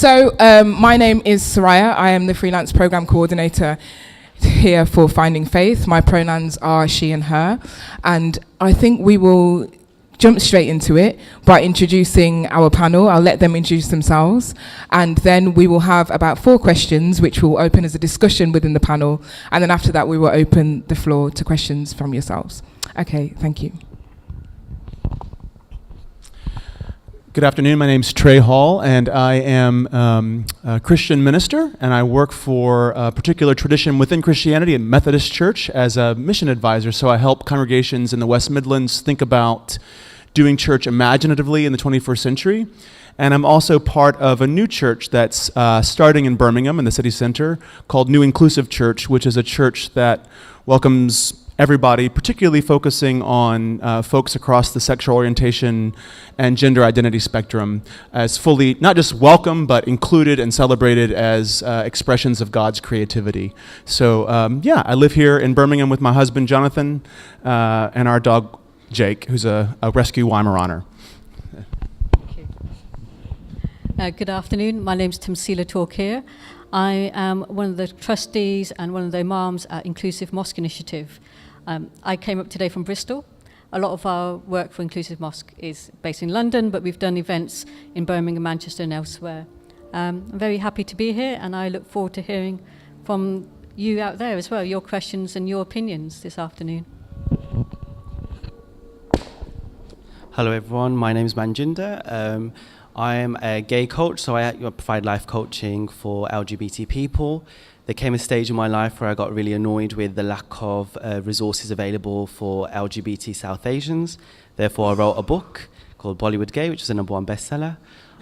My name is Soraya. I am the freelance program coordinator here for Finding Faith. My pronouns are she and her. And I think we will jump straight into it by introducing our panel. I'll let them introduce themselves. And then we will have about 4 questions, which will open as a discussion within the panel. And then after that, we will open the floor to questions from yourselves. Okay, thank you. Good afternoon, my name's Trey Hall, and I am a Christian minister, and I work for a particular tradition within Christianity, a Methodist church, as a mission advisor. So I help congregations in the West Midlands think about doing church imaginatively in the 21st century. And I'm also part of a new church that's starting in Birmingham in the city center called New Inclusive Church, which is a church that welcomes everybody, particularly focusing on folks across the sexual orientation and gender identity spectrum as fully, not just welcome, but included and celebrated as expressions of God's creativity. So I live here in Birmingham with my husband, Jonathan, and our dog, Jake, who's a rescue Weimaraner. Good afternoon. My name's Timecode Torkir. I am one of the trustees and one of the imams at Inclusive Mosque Initiative. I came up today from Bristol. A lot of our work for Inclusive Mosque is based in London, but we've done events in Birmingham, Manchester and elsewhere. I'm very happy to be here, and I look forward to hearing from you out there as well, your questions and your opinions this afternoon. Hello everyone, my name is Manjinder. I am a gay coach, so I provide life coaching for LGBT people. There came a stage in my life where I got really annoyed with the lack of resources available for LGBT South Asians. Therefore, I wrote a book called Bollywood Gay, which is a #1 bestseller.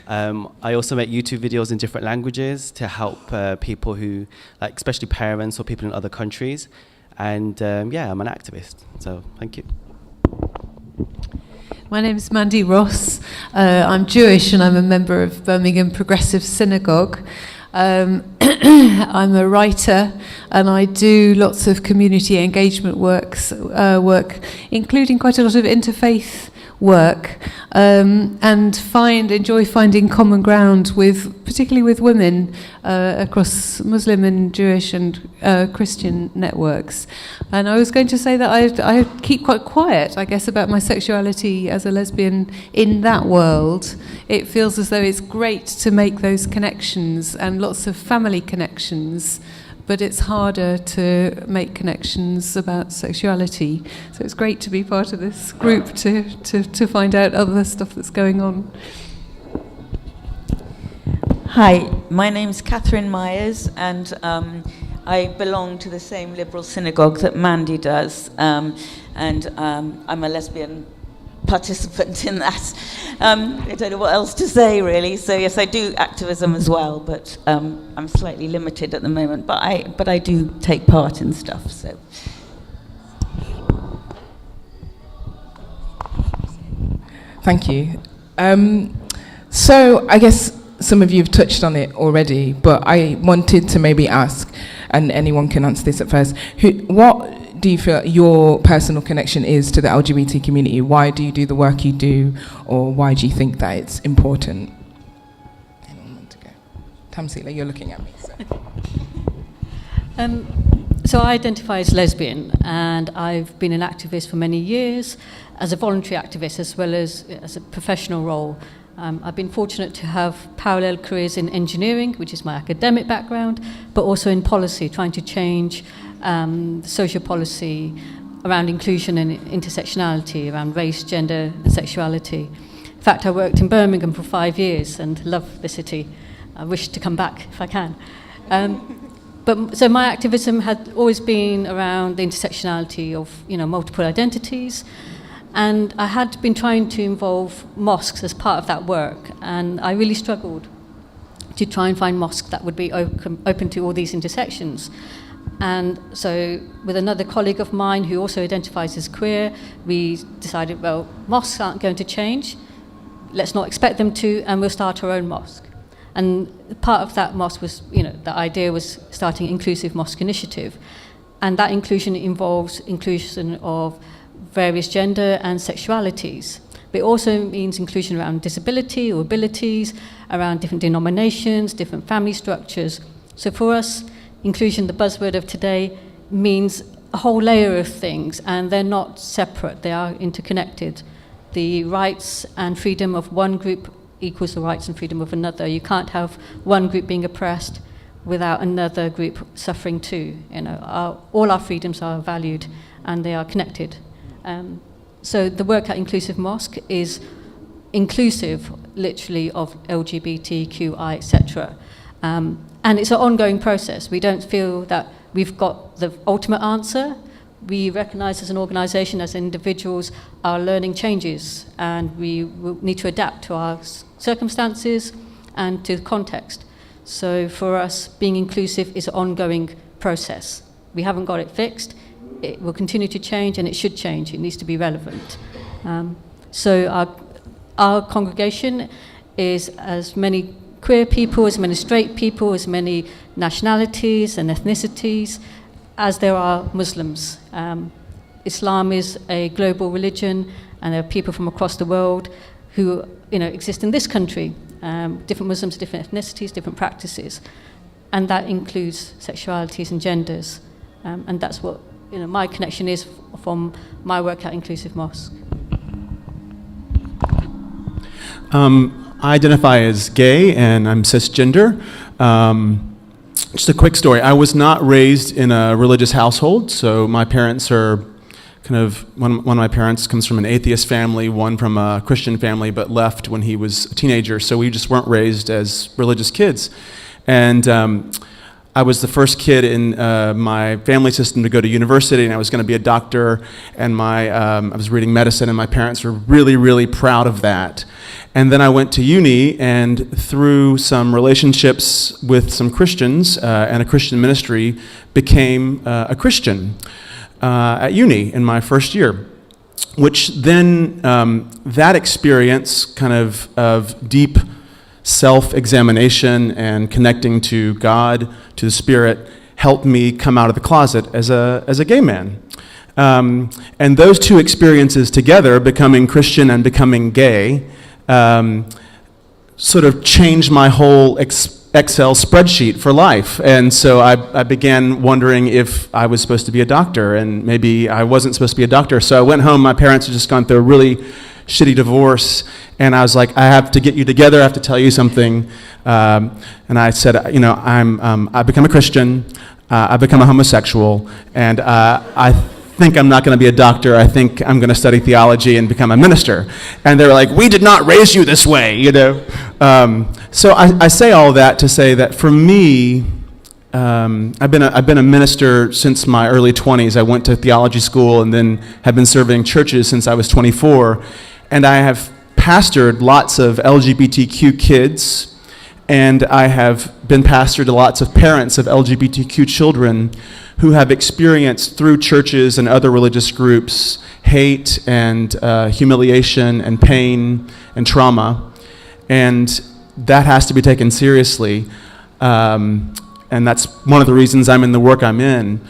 I also make YouTube videos in different languages to help people who, like especially parents or people in other countries. And I'm an activist, so thank you. My name is Mandy Ross. I'm Jewish and I'm a member of Birmingham Progressive Synagogue. I'm a writer and I do lots of community engagement work, including quite a lot of interfaith work, and enjoy finding common ground particularly with women across Muslim and Jewish and Christian networks. And I was going to say that I keep quite quiet, I guess, about my sexuality as a lesbian in that world. It feels as though it's great to make those connections and lots of family connections, but it's harder to make connections about sexuality. So it's great to be part of this group to find out other stuff that's going on. Hi, my name's Catherine Myers, and I belong to the same liberal synagogue that Mandy does, and I'm a lesbian participant in that. I don't know what else to say, really. So yes, I do activism as well, but I'm slightly limited at the moment. But I do take part in stuff. So. Thank you. So I guess some of you have touched on it already, but I wanted to maybe ask, and anyone can answer this at first, what do you feel your personal connection is to the LGBT community? Why do you do the work you do, or why do you think that it's important? Anyone want to go? Tamsila, you're looking at me. So I identify as lesbian, and I've been an activist for many years, as a voluntary activist as well as a professional role. I've been fortunate to have parallel careers in engineering, which is my academic background, but also in policy, trying to change social policy around inclusion and intersectionality, around race, gender and sexuality. In fact, I worked in Birmingham for 5 years and love the city. I wish to come back if I can. So my activism had always been around the intersectionality of multiple identities. And I had been trying to involve mosques as part of that work, and I really struggled to try and find mosques that would be open to all these intersections. And so with another colleague of mine who also identifies as queer, we decided, well, mosques aren't going to change, let's not expect them to, and we'll start our own mosque. And part of that mosque was, the idea was starting Inclusive Mosque Initiative. And that inclusion involves inclusion of various gender and sexualities. but it also means inclusion around disability or abilities, around different denominations, different family structures. So for us, inclusion, the buzzword of today, means a whole layer of things, and they're not separate, they are interconnected. The rights and freedom of one group equals the rights and freedom of another. You can't have one group being oppressed without another group suffering too. All our freedoms are valued and they are connected. So the work at Inclusive Mosque is inclusive, literally, of LGBTQI, etc. And it's an ongoing process. We don't feel that we've got the ultimate answer. We recognise as an organisation, as individuals, our learning changes, and we will need to adapt to our circumstances and to the context. So for us, being inclusive is an ongoing process. We haven't got it fixed. It will continue to change, and it should change. It needs to be relevant. So our congregation is as many queer people, as many straight people, as many nationalities and ethnicities as there are Muslims. Islam is a global religion, and there are people from across the world who exist in this country. Different Muslims, different ethnicities, different practices, and that includes sexualities and genders. And that's what my connection is from my work at Inclusive Mosque. I identify as gay and I'm cisgender. Just a quick story. I was not raised in a religious household, so my parents are one of my parents comes from an atheist family, one from a Christian family, but left when he was a teenager, so we just weren't raised as religious kids. And I was the first kid in my family system to go to university, and I was going to be a doctor, and I was reading medicine, and my parents were really, really proud of that. And then I went to uni, and through some relationships with some Christians and a Christian ministry, became a Christian at uni in my first year, which then, that experience of deep self-examination and connecting to God, to the Spirit, helped me come out of the closet as a gay man. And those two experiences together, becoming Christian and becoming gay, sort of changed my whole Excel spreadsheet for life. And so I began wondering if I was supposed to be a doctor, and maybe I wasn't supposed to be a doctor. So I went home. My parents had just gone through a really shitty divorce, and I was like, I have to get you together, I have to tell you something. And I said, I've become a Christian, I've become a homosexual, and I think I'm not going to be a doctor, I think I'm going to study theology and become a minister. And they were like, we did not raise you this way, So I say all that to say that for me, I've been a minister since my early 20s. I went to theology school and then have been serving churches since I was 24. And I have pastored lots of LGBTQ kids, and I have been pastor to lots of parents of LGBTQ children who have experienced through churches and other religious groups hate and humiliation and pain and trauma. And that has to be taken seriously. And that's one of the reasons I'm in the work I'm in.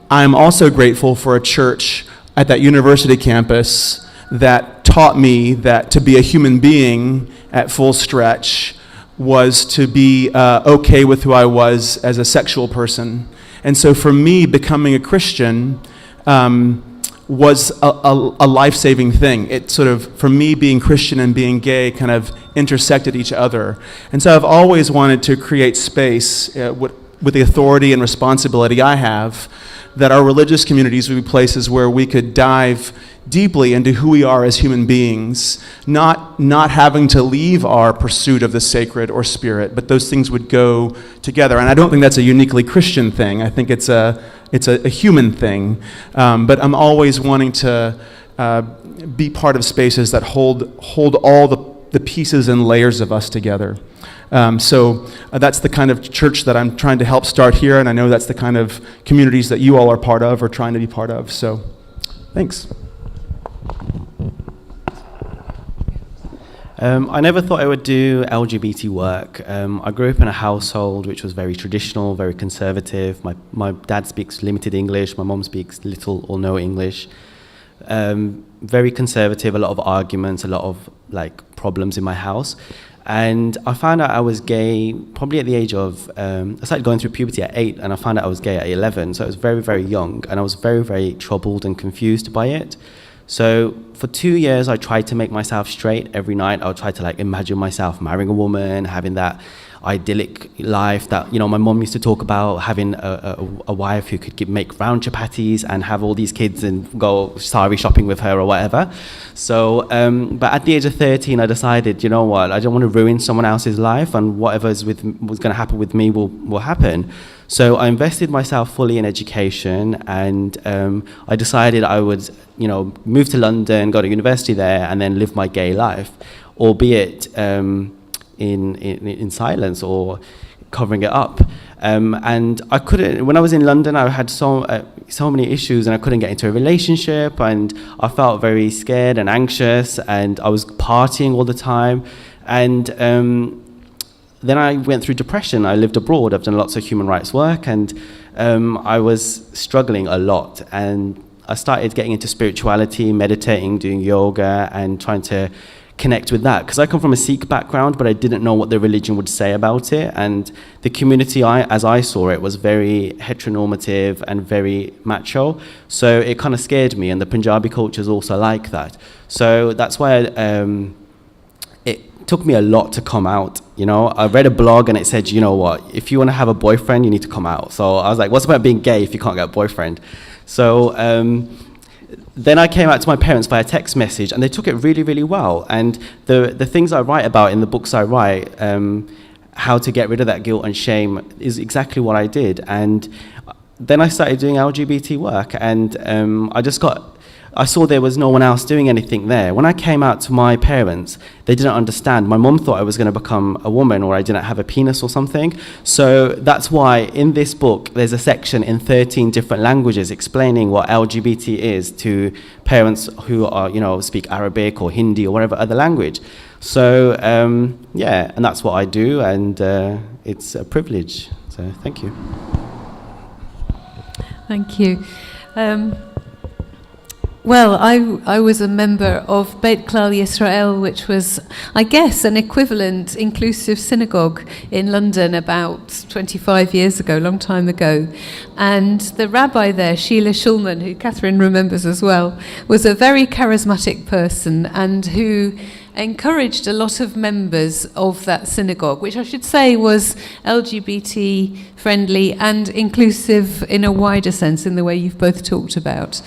I'm also grateful for a church at that university campus that taught me that to be a human being at full stretch was to be okay with who I was as a sexual person. And so for me, becoming a Christian was a life-saving thing. It sort of, for me, being Christian and being gay kind of intersected each other. And so I've always wanted to create space with the authority and responsibility I have, that our religious communities would be places where we could dive deeply into who we are as human beings, not having to leave our pursuit of the sacred or spirit, but those things would go together. And I don't think that's a uniquely Christian thing. I think it's a human thing. But I'm always wanting to be part of spaces that hold all the pieces and layers of us together. So that's the kind of church that I'm trying to help start here, and I know that's the kind of communities that you all are part of or trying to be part of. So thanks. I never thought I would do LGBT work. I grew up in a household which was very traditional, very conservative. My dad speaks limited English, my mom speaks little or no English. very conservative, a lot of arguments, a lot of like problems in my house. And I found out I was gay probably at the age of, I started going through puberty at 8, and I found out I was gay at 11. So I was very, very young, and I was very, very troubled and confused by it. So for 2 years, I tried to make myself straight every night. I would try to like imagine myself marrying a woman, having that idyllic life that, you know, my mom used to talk about, having a wife who could make round chapatis and have all these kids and go sari shopping with her or whatever. So, but at the age of 13, I decided, you know what, I don't want to ruin someone else's life, and whatever was going to happen with me will happen. So I invested myself fully in education, and I decided I would, you know, move to London, go to university there, and then live my gay life, albeit in silence or covering it up. And I couldn't, when I was in London, I had so many issues, and I couldn't get into a relationship, and I felt very scared and anxious, and I was partying all the time. And then I went through depression. I lived abroad. I've done lots of human rights work, and I was struggling a lot. And I started getting into spirituality, meditating, doing yoga, and trying to connect with that, because I come from a Sikh background, but I didn't know what the religion would say about it. And the community, as I saw it, was very heteronormative and very macho, so it kind of scared me. And the Punjabi culture is also like that, so that's why it took me a lot to come out. You know, I read a blog and it said, you know what, if you want to have a boyfriend, you need to come out. So I was like, what's about being gay if you can't get a boyfriend? So then I came out to my parents via text message, and they took it really, really well. And the things I write about in the books I write, how to get rid of that guilt and shame, is exactly what I did. And then I started doing LGBT work, and I saw there was no one else doing anything there. When I came out to my parents, they didn't understand. My mum thought I was going to become a woman, or I didn't have a penis or something. So that's why in this book, there's a section in 13 different languages explaining what LGBT is to parents who are, you know, speak Arabic or Hindi or whatever other language. So, yeah, and that's what I do, and it's a privilege. So thank you. Thank you. Well, I was a member of Beit Klal Yisrael, which was, I guess, an equivalent inclusive synagogue in London about 25 years ago, a long time ago. And the rabbi there, Sheila Schulman, who Catherine remembers as well, was a very charismatic person, and who encouraged a lot of members of that synagogue, which I should say was LGBT friendly and inclusive in a wider sense, in the way you've both talked about.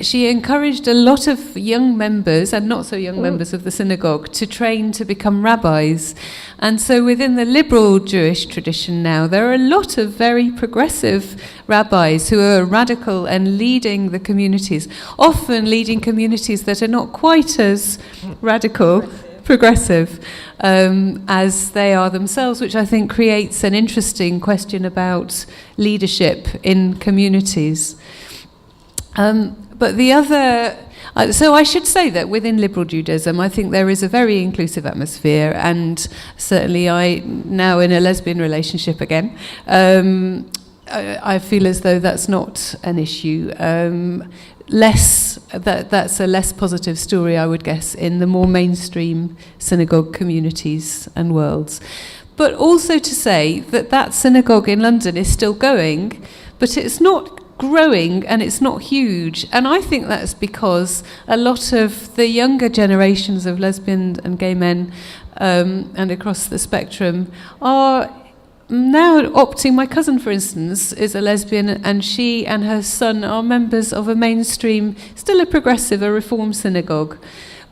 She encouraged a lot of young members and not so young members of the synagogue to train to become rabbis. And so within the liberal Jewish tradition now, there are a lot of very progressive rabbis who are radical and leading the communities, often leading communities that are not quite as radical, progressive, as they are themselves, which I think creates an interesting question about leadership in communities. But the other... so I should say that within liberal Judaism, I think there is a very inclusive atmosphere, and certainly I, now in a lesbian relationship again, I feel as though that's not an issue. That's a less positive story, I would guess, in the more mainstream synagogue communities and worlds. But also to say that that synagogue in London is still going, but it's not growing and it's not huge. And I think that's because a lot of the younger generations of lesbian and gay men and across the spectrum are now opting. My cousin, for instance, is a lesbian, and she and her son are members of a mainstream, still a progressive, a reform synagogue.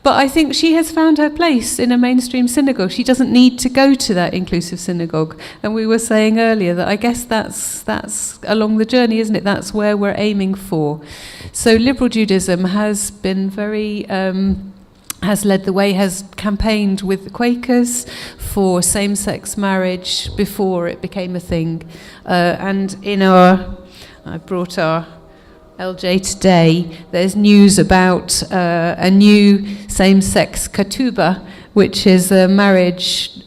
But I think she has found her place in a mainstream synagogue. She doesn't need to go to that inclusive synagogue. And we were saying earlier that I guess that's along the journey, isn't it? That's where we're aiming for. So liberal Judaism has been very... has led the way, has campaigned with the Quakers for same-sex marriage before it became a thing. And in I brought our LJ today, there's news about a new same-sex ketubah, which is a marriage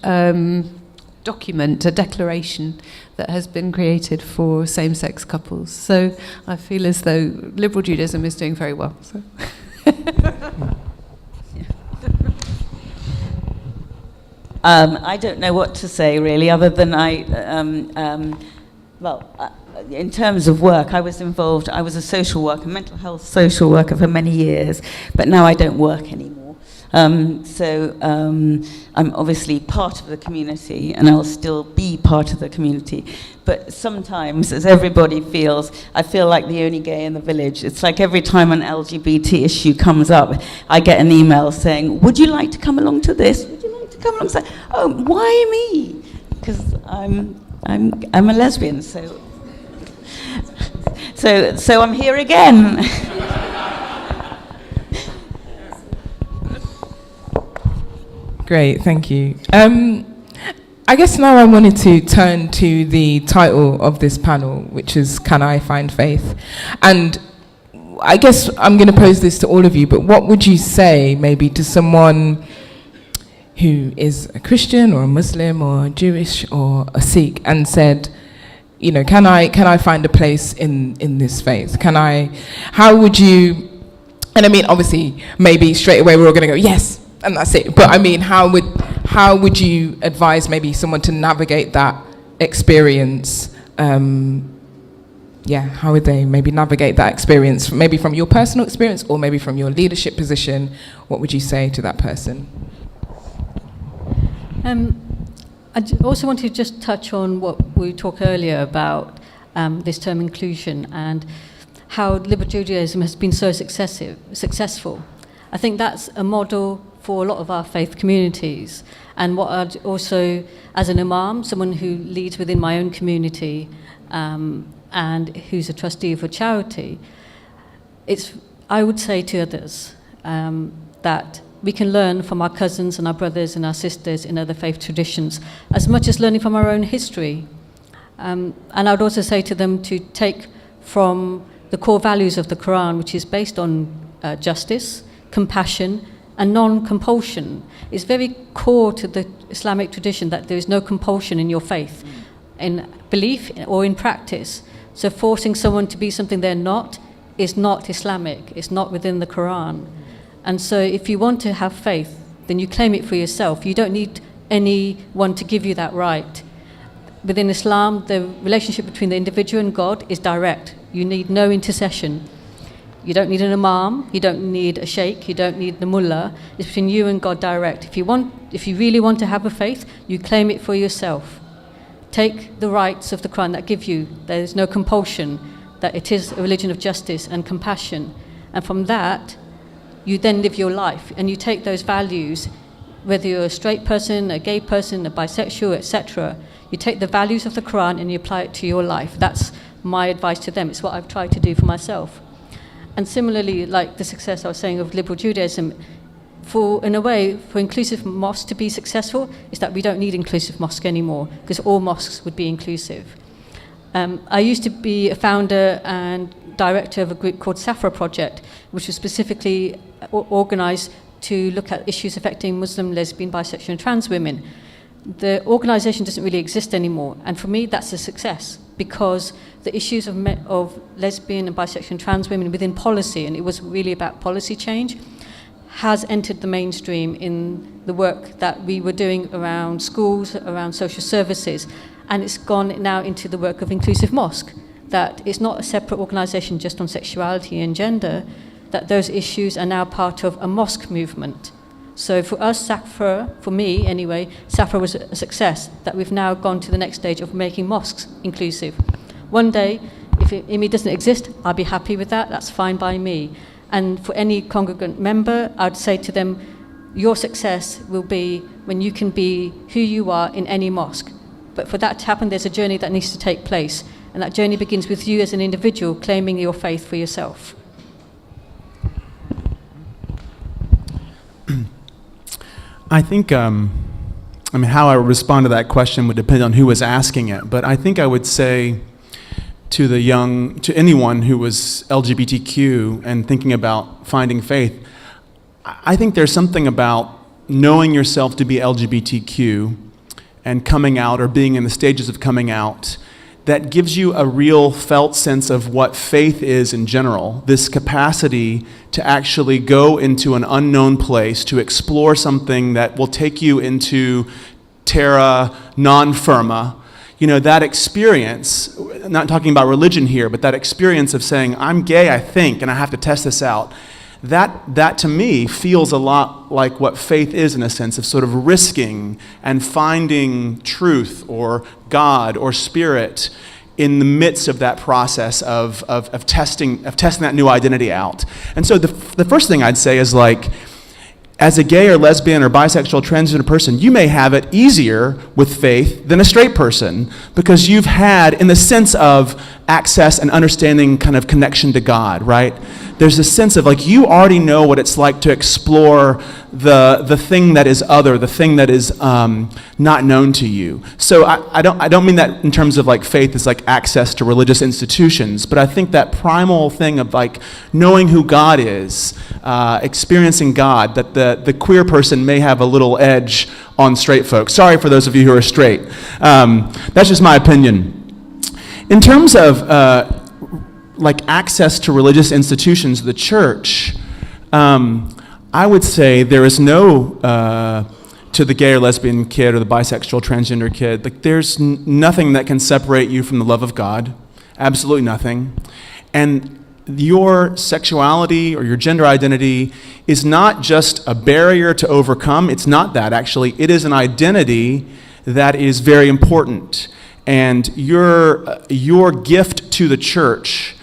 document, a declaration that has been created for same-sex couples. So I feel as though liberal Judaism is doing very well. So. I don't know what to say really, other than in terms of work, I was a social worker, mental health social worker for many years, but now I don't work anymore. I'm obviously part of the community, and I'll still be part of the community. But sometimes, as everybody feels, I feel like the only gay in the village. It's like every time an LGBT issue comes up, I get an email saying, "Would you like to come along to this? Would you like to come along?" So, oh, why me? Because I'm a lesbian, so I'm here again. Great, thank you. I guess now I wanted to turn to the title of this panel, which is Can I Find Faith? And I guess I'm going to pose this to all of you, but what would you say maybe to someone who is a Christian or a Muslim or Jewish or a Sikh and said, you know, can I find a place in this faith? How would you, and I mean, obviously, maybe straight away we're all going to go, yes, and that's it. But I mean, how would you advise maybe someone to navigate that experience? How would they maybe navigate that experience, maybe from your personal experience or maybe from your leadership position? What would you say to that person? I also want to just touch on what we talked earlier about this term inclusion and how liberal Judaism has been so successful. I think that's a model for a lot of our faith communities. And what I'd also, as an imam, someone who leads within my own community and who's a trustee of a charity, I would say to others that we can learn from our cousins and our brothers and our sisters in other faith traditions as much as learning from our own history. And I would also say to them to take from the core values of the Quran, which is based on justice, compassion, and non-compulsion. It's very core to the Islamic tradition that there is no compulsion in your faith, in belief or in practice. So forcing someone to be something they're not is not Islamic. It's not within the Quran. And so if you want to have faith, then you claim it for yourself. You don't need anyone to give you that right. Within Islam, the relationship between the individual and God is direct. You need no intercession. You don't need an imam, you don't need a sheikh, you don't need the mullah. It's between you and God direct. If you really want to have a faith, you claim it for yourself. Take the rights of the Quran that give you. There is no compulsion, that it is a religion of justice and compassion. And from that, you then live your life, and you take those values, whether you're a straight person, a gay person, a bisexual, etc. You take the values of the Quran and you apply it to your life. That's my advice to them. It's what I've tried to do for myself. And similarly, like the success I was saying of liberal Judaism, in a way, for inclusive mosques to be successful, is that we don't need inclusive mosques anymore, because all mosques would be inclusive. I used to be a founder and director of a group called Safra Project, which was specifically organised to look at issues affecting Muslim, lesbian, bisexual and trans women. The organisation doesn't really exist anymore, and for me that's a success, because the issues of lesbian and bisexual and trans women within policy, and it was really about policy change, has entered the mainstream in the work that we were doing around schools, around social services, and it's gone now into the work of Inclusive Mosque, that it's not a separate organisation just on sexuality and gender, that those issues are now part of a mosque movement. So for us, Safra, for me anyway, Safra was a success, that we've now gone to the next stage of making mosques inclusive. One day, if IMI doesn't exist, I'll be happy with that, that's fine by me. And for any congregant member, I'd say to them, your success will be when you can be who you are in any mosque. But for that to happen, there's a journey that needs to take place. And that journey begins with you as an individual claiming your faith for yourself. I think, how I would respond to that question would depend on who was asking it. But I think I would say to anyone who was LGBTQ and thinking about finding faith, I think there's something about knowing yourself to be LGBTQ and coming out or being in the stages of coming out, that gives you a real felt sense of what faith is in general, this capacity to actually go into an unknown place, to explore something that will take you into terra non firma. You know, that experience, not talking about religion here, but that experience of saying, I'm gay, I think, and I have to test this out, that to me feels a lot like what faith is, in a sense of sort of risking and finding truth or God or spirit in the midst of that process of testing that new identity out. And so the first thing I'd say is, like, as a gay or lesbian or bisexual transgender person, you may have it easier with faith than a straight person, because you've had, in the sense of access and understanding, kind of connection to God, right? There's a sense of, like, you already know what it's like to explore the thing that is other, the thing that is not known to you. So I don't mean that in terms of, like, faith is like access to religious institutions, but I think that primal thing of, like, knowing who God is, experiencing God, that the queer person may have a little edge on straight folks. Sorry for those of you who are straight. That's just my opinion. In terms of like access to religious institutions, the church, I would say there is no, to the gay or lesbian kid or the bisexual transgender kid, like, there's nothing that can separate you from the love of God, absolutely nothing. And your sexuality or your gender identity is not just a barrier to overcome. It's not that, actually. It is an identity that is very important. And your gift to the church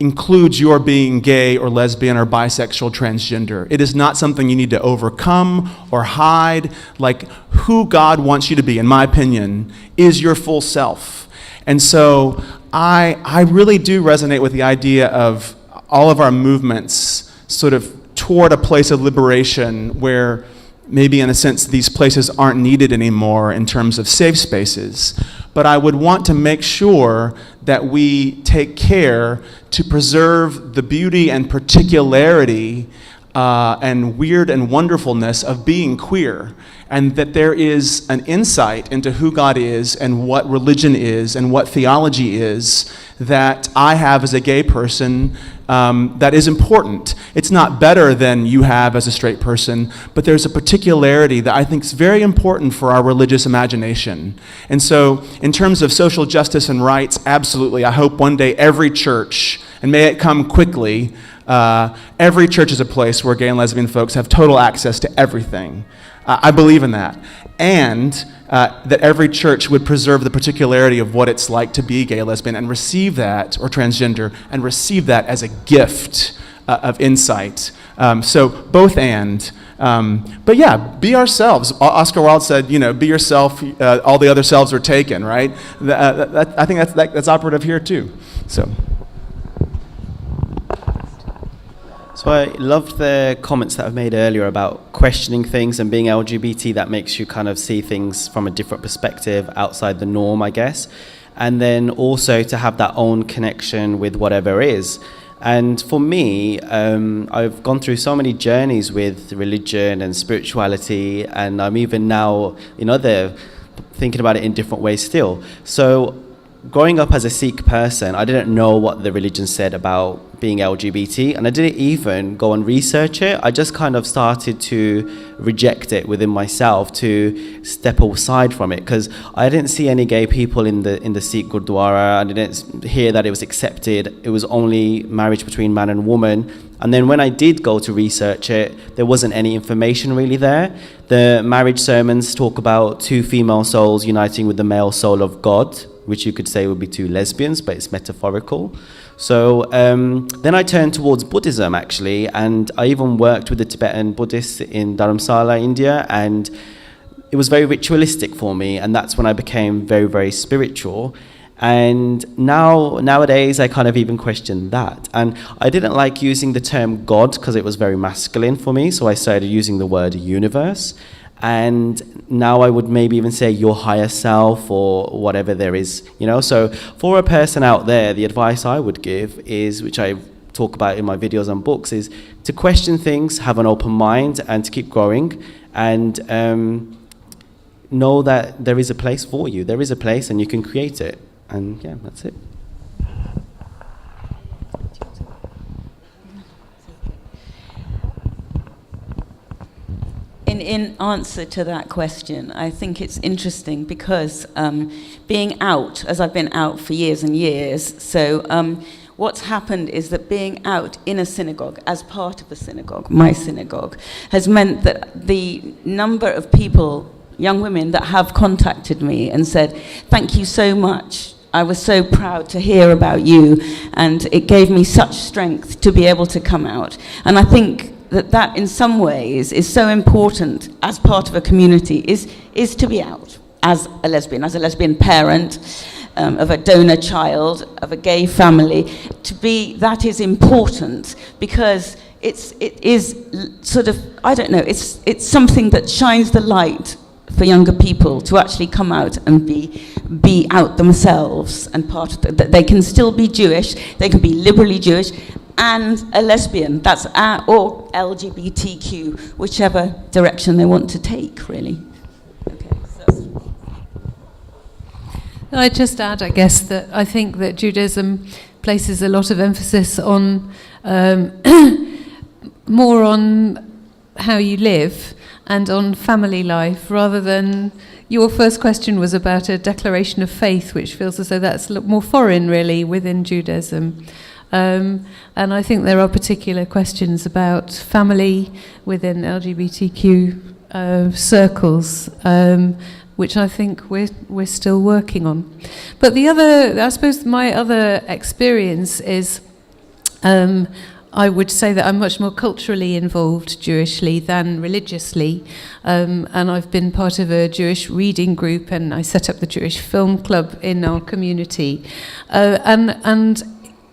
includes your being gay or lesbian or bisexual transgender. It is not something you need to overcome or hide. Like, who God wants you to be, in my opinion, is your full self. And so I really do resonate with the idea of all of our movements sort of toward a place of liberation where maybe, in a sense, these places aren't needed anymore in terms of safe spaces. But I would want to make sure that we take care to preserve the beauty and particularity and weird and wonderfulness of being queer, and that there is an insight into who God is and what religion is and what theology is that I have as a gay person that is important. It's not better than you have as a straight person, but there's a particularity that I think is very important for our religious imagination. And so in terms of social justice and rights, absolutely, I hope one day every church, and may it come quickly, every church is a place where gay and lesbian folks have total access to everything. I believe in that. And that every church would preserve the particularity of what it's like to be gay, lesbian, and receive that, or transgender, and receive that as a gift of insight. So both and. But yeah, be ourselves. Oscar Wilde said, be yourself, all the other selves are taken, right? I think that's operative here too. So I loved the comments that I've made earlier about questioning things and being LGBT. That makes you kind of see things from a different perspective, outside the norm, I guess. And then also to have that own connection with whatever is. And for me, I've gone through so many journeys with religion and spirituality, and I'm even now, thinking about it in different ways still. So growing up as a Sikh person, I didn't know what the religion said about being LGBT, and I didn't even go and research it. I just kind of started to reject it within myself, to step aside from it, because I didn't see any gay people in the Sikh Gurdwara. I didn't hear that it was accepted. It was only marriage between man and woman. And then when I did go to research it, there wasn't any information really there. The marriage sermons talk about two female souls uniting with the male soul of God, which you could say would be two lesbians, but it's metaphorical. So then I turned towards Buddhism, actually, and I even worked with the Tibetan Buddhists in Dharamsala, India, and it was very ritualistic for me, and that's when I became very, very spiritual. And nowadays, I kind of even question that. And I didn't like using the term God because it was very masculine for me, so I started using the word universe. And now I would maybe even say your higher self or whatever there is, So for a person out there, the advice I would give is, which I talk about in my videos and books, is to question things, have an open mind, and to keep growing. And know that there is a place for you. There is a place, and you can create it. And yeah, that's it. In answer to that question, I think it's interesting because being out, as I've been out for years and years, so what's happened is that being out in a synagogue, as part of a synagogue, my synagogue, has meant that the number of people, young women, that have contacted me and said, thank you so much. I was so proud to hear about you, and it gave me such strength to be able to come out. And I think that in some ways is so important as part of a community, is to be out as a lesbian parent, of a donor child, of a gay family. That is important because it is sort of, I don't know, it's something that shines the light for younger people to actually come out and be out themselves, and part of that they can still be Jewish, they can be liberally Jewish, and a lesbian, or LGBTQ, whichever direction they want to take, really. Okay, so. I'd just add, I guess, that I think that Judaism places a lot of emphasis on more on how you live and on family life, rather than your first question was about a declaration of faith, which feels as though that's more foreign, really, within Judaism. And I think there are particular questions about family within LGBTQ circles, which I think we're still working on. But I suppose my other experience is, I would say that I'm much more culturally involved Jewishly than religiously, and I've been part of a Jewish reading group, and I set up the Jewish Film Club in our community,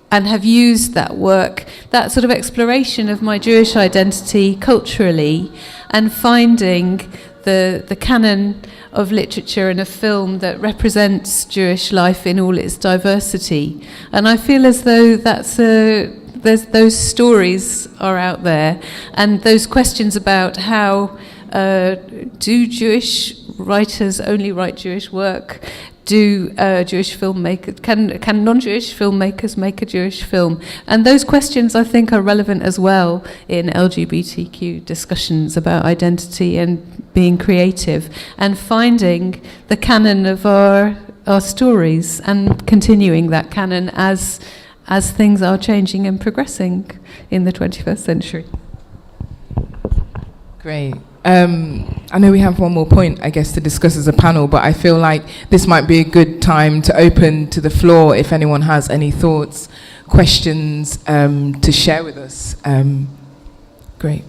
and have used that work, that sort of exploration of my Jewish identity culturally, and finding the canon of literature and a film that represents Jewish life in all its diversity. And I feel as though those stories are out there, and those questions about how do Jewish writers only write Jewish work? Do Jewish filmmakers, can non-Jewish filmmakers make a Jewish film? And those questions, I think, are relevant as well in LGBTQ discussions about identity and being creative, and finding the canon of our stories and continuing that canon as things are changing and progressing in the 21st century. Great. I know we have one more point, I guess, to discuss as a panel, but I feel like this might be a good time to open to the floor if anyone has any thoughts, questions to share with us. Great.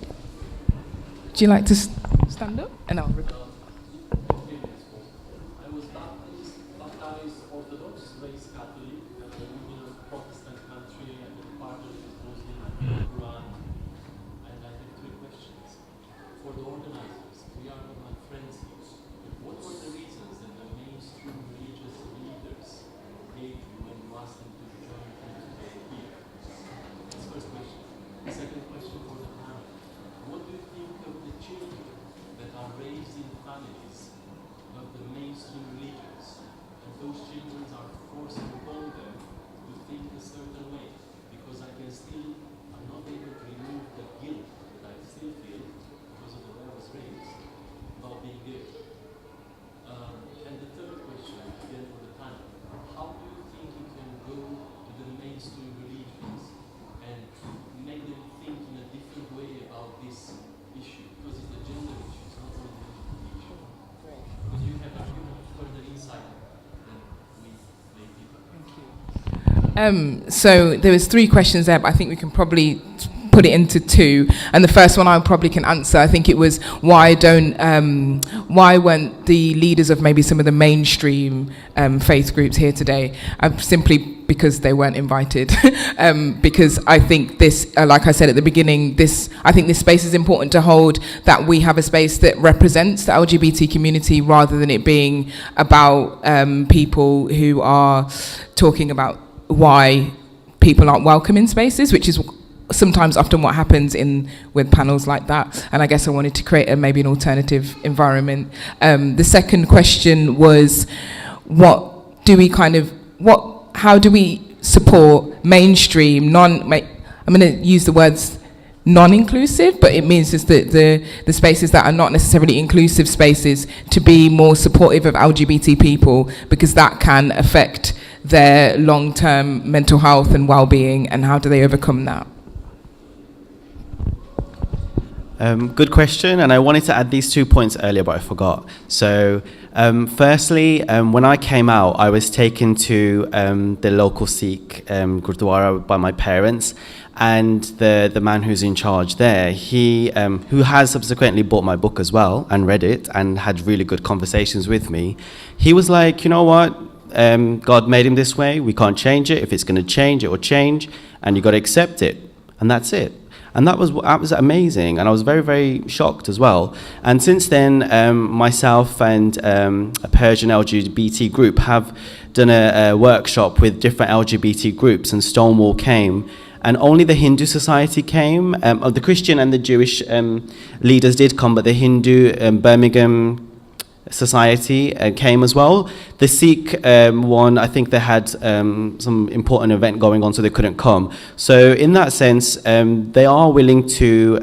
Would you like to stand up? And I'll record. I was baptized Orthodox, raised Catholic, living in a Protestant country, and part of it is Muslim, and Quran. And I have three questions. For the organizers, we are my friends here. What were the reasons that the mainstream religious leaders gave you when you asked them to join you today here? That's the first question. The second question for the panel. What do you think of the children that are raised in families of the mainstream religions, and those children are forced upon them to think a certain way? Because I'm not able to remove the guilt that I still feel because of the way I was raised about being gay. And the third question, again for the panel, how do you think you can go to the mainstream religions and make them think in a different way about this issue? Because it's a gender issue, it's not only a religion issue. Because you have further insight than we lay people. Thank you. So there was three questions there, but I think we can probably put it into two. And the first one I probably can answer. I think it was why weren't the leaders of maybe some of the mainstream faith groups here today? Simply because they weren't invited. Because I think this, like I said at the beginning, I think this space is important to hold, that we have a space that represents the LGBT community rather than it being about people who are talking about why people aren't welcome in spaces, which is often what happens with panels like that, and I guess I wanted to create maybe an alternative environment. The second question was, how do we support mainstream I'm going to use the words non-inclusive, but it means just the spaces that are not necessarily inclusive spaces to be more supportive of LGBT people, because that can affect their long-term mental health and well-being, and how do they overcome that? Good question, and I wanted to add these 2 points earlier, but I forgot. So, firstly, when I came out, I was taken to the local Sikh Gurdwara by my parents, and the man who's in charge there, he who has subsequently bought my book as well and read it and had really good conversations with me, he was like, you know what, God made him this way, we can't change it. If it's going to change, it will change, and you got to accept it, and that's it. And that was amazing, and I was very, very shocked as well. And since then, myself and a Persian LGBT group have done a workshop with different LGBT groups, and Stonewall came, and only the Hindu society came. The Christian and the Jewish leaders did come, but the Hindu Birmingham society came as well. The Sikh one, I think they had some important event going on, so they couldn't come. So in that sense, they are willing to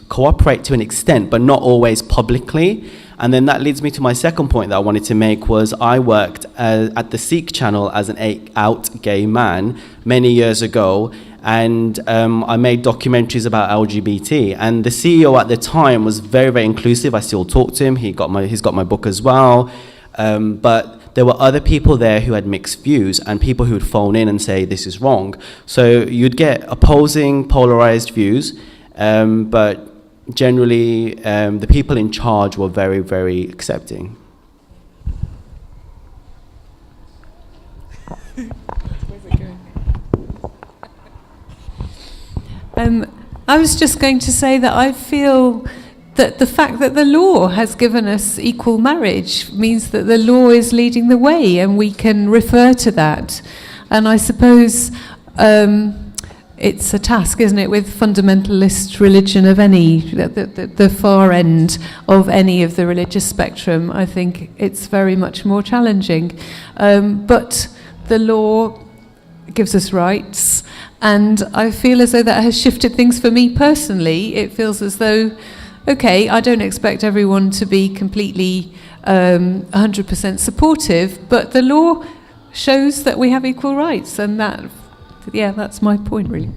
cooperate to an extent, but not always publicly. And then that leads me to my second point that I wanted to make, was I worked at the Sikh channel as an out gay man many years ago, and I made documentaries about LGBT, and the CEO at the time was very, very inclusive. I still talk to him. He's got my book as well, but there were other people there who had mixed views, and people who would phone in and say this is wrong. So you'd get opposing, polarized views, but generally the people in charge were very, very accepting. I was just going to say that I feel that the fact that the law has given us equal marriage means that the law is leading the way, and we can refer to that. And I suppose it's a task, isn't it, with fundamentalist religion of the far end of any of the religious spectrum. I think it's very much more challenging. But the law gives us rights, and I feel as though that has shifted things for me personally. It feels as though, okay, I don't expect everyone to be completely 100% supportive, but the law shows that we have equal rights, and that's my point, really.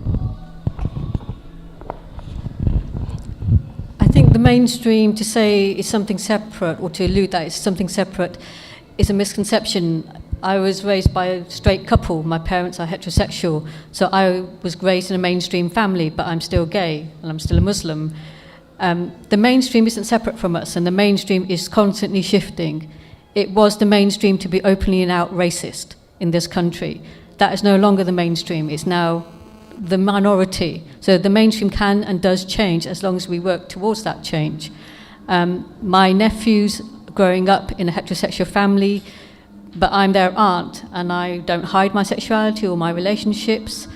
I think the mainstream, to say is something separate, or to allude that it's something separate, is a misconception. I was raised by a straight couple. My parents are heterosexual, so I was raised in a mainstream family, but I'm still gay, and I'm still a Muslim. The mainstream isn't separate from us, and the mainstream is constantly shifting. It was the mainstream to be openly and out racist in this country. That is no longer the mainstream. It's now the minority. So the mainstream can and does change as long as we work towards that change. My nephew's growing up in a heterosexual family, but I'm their aunt, and I don't hide my sexuality or my relationships.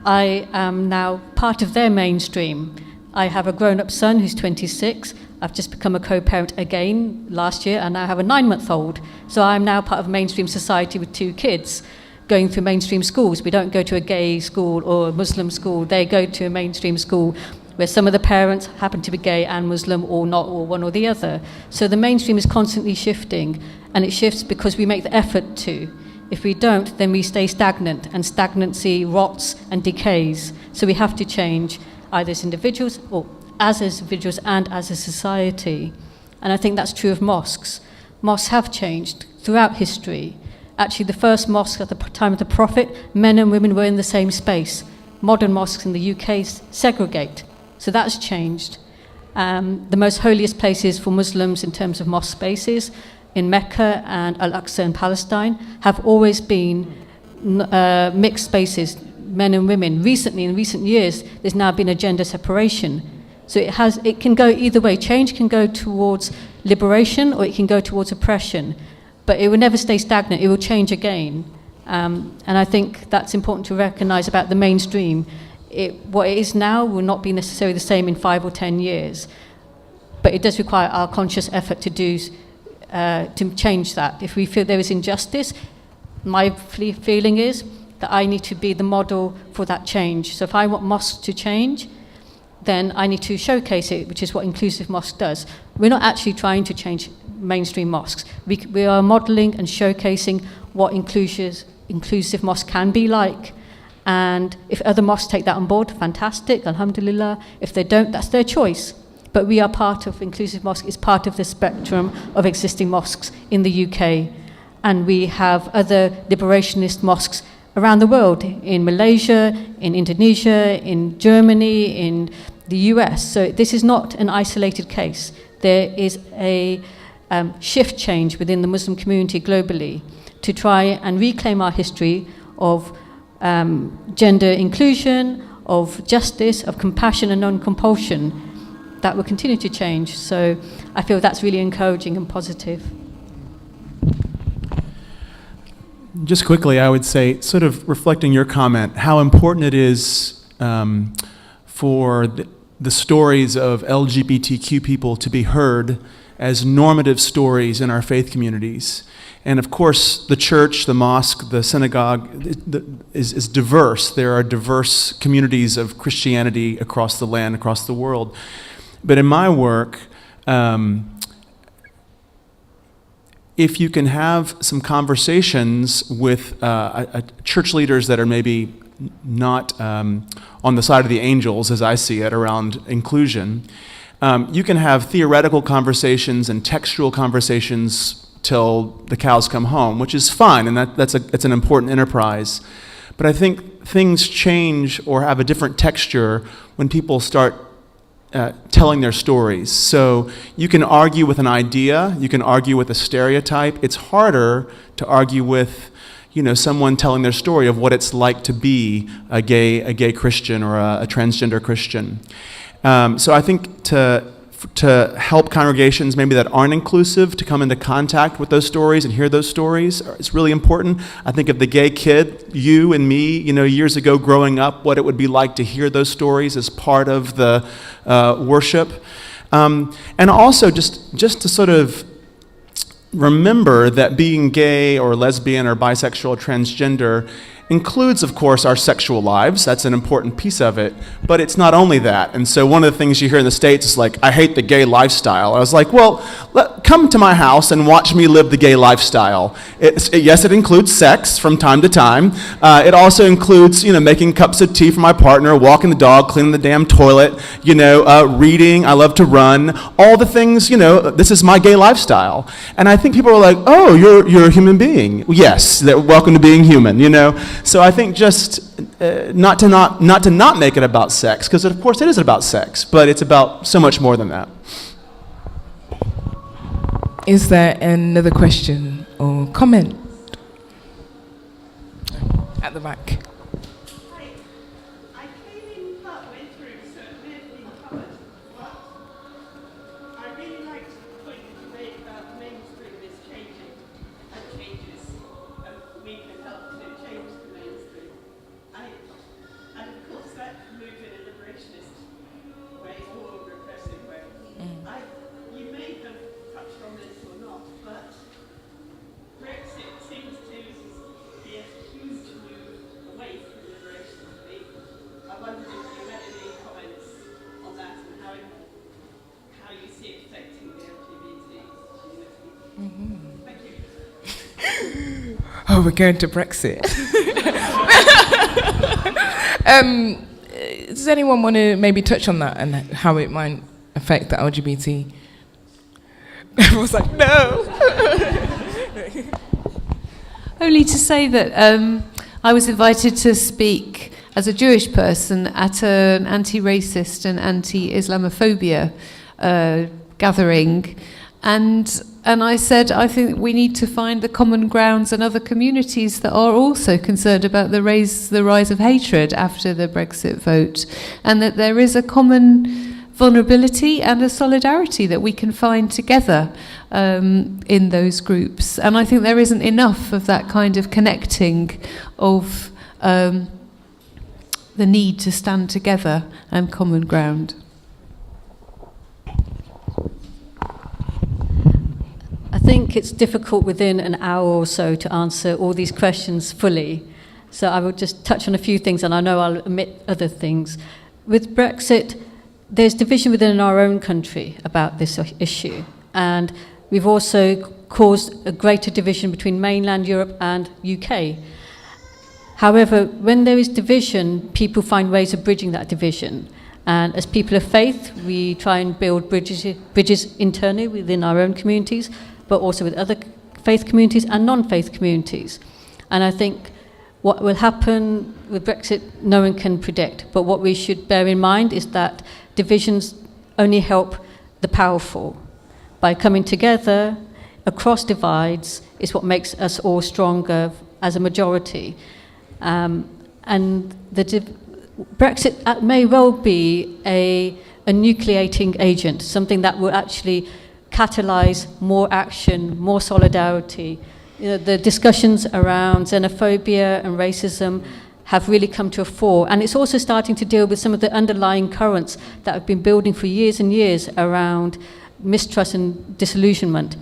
I am now part of their mainstream. I have a grown-up son who's 26. I've just become a co-parent again last year, and I have a 9-month-old. So I'm now part of mainstream society with 2 kids going through mainstream schools. We don't go to a gay school or a Muslim school. They go to a mainstream school where some of the parents happen to be gay and Muslim, or not, or one or the other. So the mainstream is constantly shifting, and it shifts because we make the effort to. If we don't, then we stay stagnant, and stagnancy rots and decays. So we have to change, either as individuals, or as individuals and as a society. And I think that's true of mosques. Mosques have changed throughout history. Actually, the first mosque at the time of the Prophet, men and women were in the same space. Modern mosques in the UK segregate. So that's changed. The most holiest places for Muslims in terms of mosque spaces in Mecca and Al-Aqsa in Palestine have always been mixed spaces, men and women. Recently, in recent years, there's now been a gender separation. So it can go either way. Change can go towards liberation, or it can go towards oppression. But it will never stay stagnant. It will change again. And I think that's important to recognise about the mainstream. what it is now will not be necessarily the same in 5 or 10 years. But it does require our conscious effort to change that. If we feel there is injustice, my feeling is that I need to be the model for that change. So if I want mosques to change, then I need to showcase it, which is what Inclusive Mosque does. We're not actually trying to change mainstream mosques. We are modelling and showcasing what inclusive mosque can be like. And if other mosques take that on board, fantastic, alhamdulillah. If they don't, that's their choice. But we are part of Inclusive Mosque, is part of the spectrum of existing mosques in the UK. And we have other liberationist mosques around the world, in Malaysia, in Indonesia, in Germany, in the US. So this is not an isolated case. There is a shift change within the Muslim community globally to try and reclaim our history of gender inclusion, of justice, of compassion and non-compulsion. That will continue to change. So I feel that's really encouraging and positive. Just quickly, I would say, sort of reflecting your comment, how important it is for the stories of LGBTQ people to be heard as normative stories in our faith communities. And of course, the church, the mosque, the synagogue is diverse. There are diverse communities of Christianity across the land, across the world. But in my work, if you can have some conversations with church leaders that are maybe not on the side of the angels, as I see it, around inclusion, you can have theoretical conversations and textual conversations till the cows come home, which is fine, and that's an important enterprise. But I think things change or have a different texture when people start telling their stories. So you can argue with an idea, you can argue with a stereotype. It's harder to argue with, someone telling their story of what it's like to be a gay Christian or a transgender Christian. So I think to help congregations maybe that aren't inclusive to come into contact with those stories and hear those stories is really important. I think of the gay kid, you and me, years ago growing up, what it would be like to hear those stories as part of the worship. And also just to sort of remember that being gay or lesbian or bisexual or transgender includes, of course, our sexual lives. That's an important piece of it. But it's not only that. And so one of the things you hear in the States is like, I hate the gay lifestyle. I was like, well, come to my house and watch me live the gay lifestyle. Yes, it includes sex from time to time. It also includes, making cups of tea for my partner, walking the dog, cleaning the damn toilet, reading. I love to run. All the things, this is my gay lifestyle. And I think people are like, oh, you're a human being. Yes, welcome to being human, So I think just not to make it about sex, because of course it is about sex, but it's about so much more than that. Is there another question or comment? At the back. I came in partway through, so it may have been covered, but I really liked the point that you made about the mainstream is changing and changes, and we can help to change the mainstream. And of course that can move in a liberationist way or a repressive way. You may have touched on this or not, but Brexit seems to be a huge move away from liberation to me. I wondered if you had any comments on that and how you see it affecting the LGBT community. Thank you. Oh, we're going to Brexit. Does anyone want to maybe touch on that and how it might affect the LGBT? Everyone's like, no. Only to say that I was invited to speak as a Jewish person at an anti-racist and anti-Islamophobia gathering, and I said I think we need to find the common grounds and other communities that are also concerned about the rise of hatred after the Brexit vote, and that there is a common vulnerability and a solidarity that we can find together in those groups. And I think there isn't enough of that kind of connecting of the need to stand together and common ground? I think it's difficult within an hour or so to answer all these questions fully. So I will just touch on a few things, and I know I'll omit other things. With Brexit, there's division within our own country about this issue. And we've also caused a greater division between mainland Europe and UK. However, when there is division, people find ways of bridging that division. And as people of faith, we try and build bridges internally within our own communities, but also with other faith communities and non-faith communities. And I think what will happen with Brexit, no one can predict. But what we should bear in mind is that divisions only help the powerful. By coming together across divides is what makes us all stronger as a majority. And Brexit may well be a nucleating agent, something that will actually catalyse more action, more solidarity. You know, the discussions around xenophobia and racism have really come to a fore. And it's also starting to deal with some of the underlying currents that have been building for years and years around mistrust and disillusionment.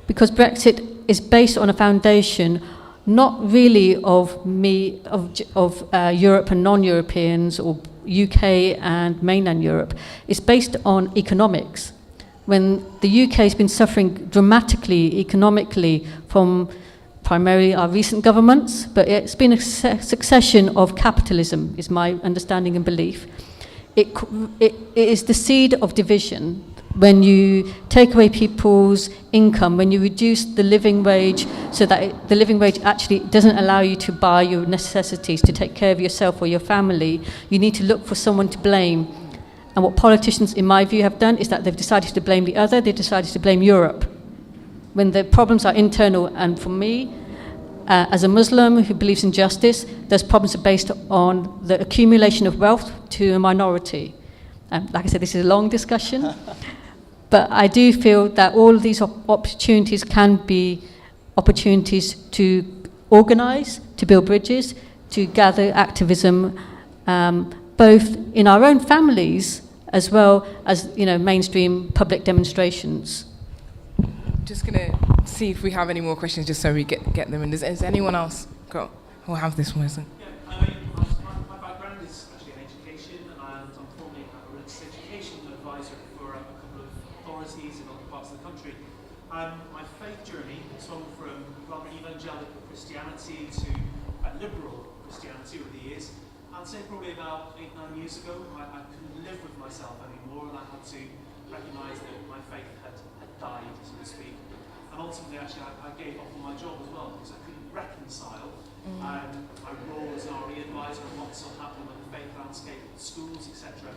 Because Brexit is based on a foundation not really of Europe and non-Europeans or UK and mainland Europe. It's based on economics. When the UK has been suffering dramatically economically from primarily our recent governments, but it's been a succession of capitalism, is my understanding and belief. It is the seed of division. When you take away people's income, when you reduce the living wage so that the living wage actually doesn't allow you to buy your necessities, to take care of yourself or your family, you need to look for someone to blame. And what politicians, in my view, have done is that they've decided to blame the other, they've decided to blame Europe. When the problems are internal, and for me, as a Muslim who believes in justice, those problems are based on the accumulation of wealth to a minority. Like I said, this is a long discussion. But I do feel that all of these opportunities can be opportunities to organise, to build bridges, to gather activism, both in our own families as well as, you know, mainstream public demonstrations. Just going to see if we have any more questions, just so we get them. And does anyone else got or have this one? My background is actually in education, and I'm formerly a religious education advisor for a couple of authorities in other parts of the country. My faith journey swung from rather evangelical Christianity to liberal Christianity over the years. I'd say probably about 8-9 years ago, I couldn't live with myself anymore, and I had to recognise that my faith had died, so to speak. And ultimately, actually, I gave up on my job as well, because I couldn't reconcile my role as an RE advisor and what's still happening with the faith landscape, schools, etc.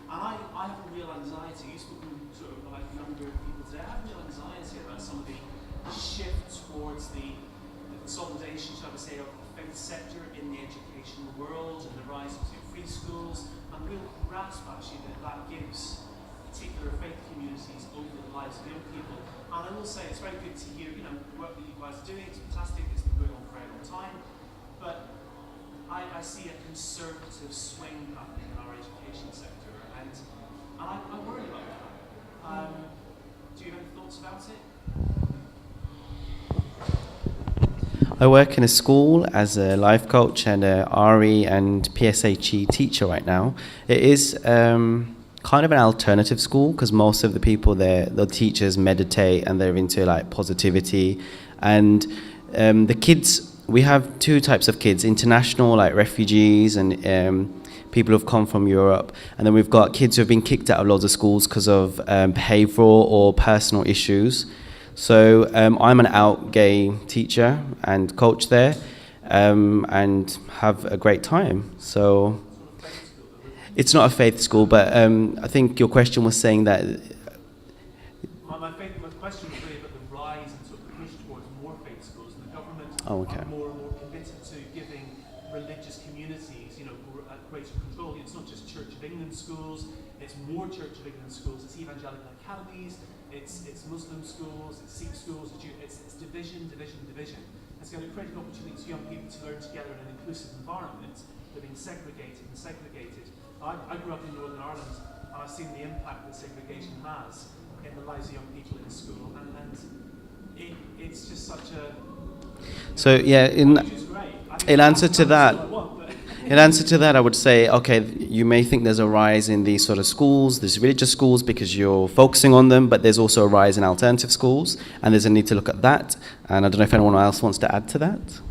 And I have a real anxiety. You've spoken sort of like younger people today. I have a real anxiety about some of the shift towards the consolidation, shall we say, of the faith sector in the educational world and the rise of free schools, and real grasp actually that gives particular faith communities over the lives of young people. And I will say it's very good to hear, you know, the work that you guys are doing. It's fantastic. It's been going on for a long time. But I see a conservative swing happening in our education sector, and I worry about that. Do you have any thoughts about it? I work in a school as a life coach and a RE and PSHE teacher right now. It is kind of an alternative school because most of the people there, the teachers meditate and they're into like positivity. And the kids, we have two types of kids, international like refugees and people who've come from Europe. And then we've got kids who have been kicked out of loads of schools because of behavioural or personal issues. So I'm an out gay teacher and coach there and have a great time. So it's not a faith school, but I think your question was saying that... My question was really about the rise and sort of the push towards more faith schools, and the government are more and more committed to giving religious communities, you know, greater control. It's not just Church of England schools, it's more Church of England schools, it's evangelical academies, it's Muslim schools, it's Sikh schools, it's division. It's going to create an opportunity for young people to learn together in an inclusive environment. they're being segregated and segregated. I grew up in Northern Ireland, and I've seen the impact that segregation has in the lives of young people in school, and it's just such a... So yeah, in answer to that, I would say, okay, you may think there's a rise in these sort of schools, these religious schools, because you're focusing on them, but there's also a rise in alternative schools, and there's a need to look at that. And I don't know if anyone else wants to add to that.